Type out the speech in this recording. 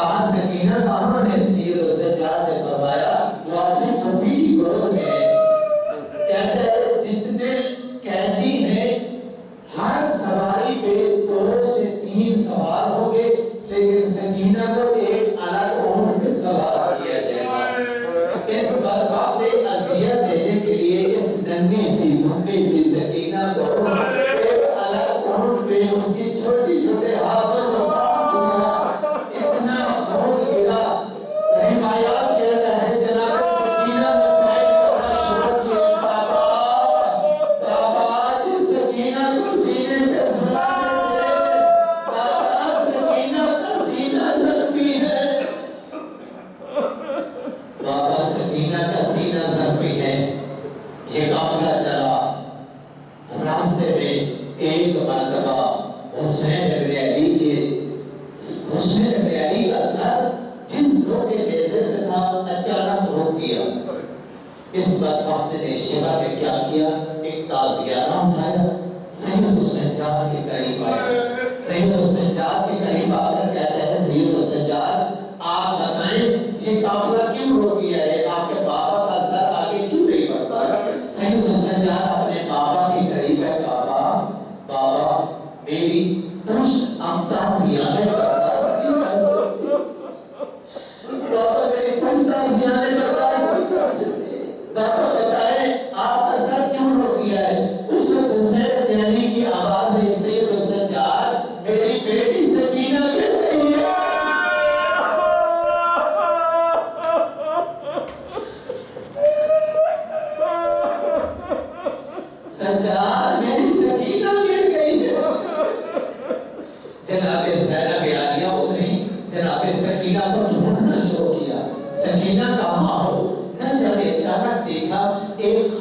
کہا سکینہ کہاں ہے؟ سید السجاد نے فرمایا وہ اپنی پھوپھی کی گود میں ہے۔ کہتا ہے جتنے قیدی ہیں ہر سواری پہ 2 سے 3 سوار ہوں گے، لیکن سکینہ کو ایک الگ اونٹ پہ سوار کیا جائے گا۔ اس بدبخت اذیت دینے کے لیے اس ننھی سی منڈی سی سکینہ کو ایک الگ اونٹ پہ اس کی چھوٹی چھوٹے ہاتھوں کو باندھ دیا، اتنا خون گرا۔ روایات کہتا ہے جناب سکینہ نے مائل کرنا شروع کیا، بابا جی سکینہ کو سینے پہ سلا دیتے، بابا سکینہ کا سینہ زخمی ہے، بابا سکینہ کا سینہ زخمی ہے۔ یہ قافلہ چلا، راستے میں ایک مرتبہ حسین ابن علی کا سر جس لو کے نیزے پہ تھا اچانک رک گیا۔ اس بدبخت نے شبہ میں کیا کیا؟ ایک تازیانہ اٹھایا، سید السجاد کے قریب آیا، سید السجاد کے قریب آ کر کہتا ہے سید السجاد آپ بتائیں یہ قافلہ کیوں رک گیا ہے؟ آپ کے بابا کا سر آگے کیوں نہیں بڑھتا ہے؟ سید السجاد اپنے بابا کے قریب ہے، بابا میری پشت امتا زیانے بردار نہیں کر سکتے، بابا میری پشت زیانے بردار نہیں کر سکتے، بابا بتائیں آپ کا سر کیوں رک گیا ہے؟ اس وقت حسین ابن علی کی آواز میں سید السجاد میری بیٹی سکینہ گر گئی ہے، سجاد میری سکینہ گر گئی ہے۔ جناب زینب عالیہ اتری، جناب سکینہ کو ڈھونڈنا شروع کیا، سکینہ کہاں ہو؟ نہ جب اچانک دیکھا ایک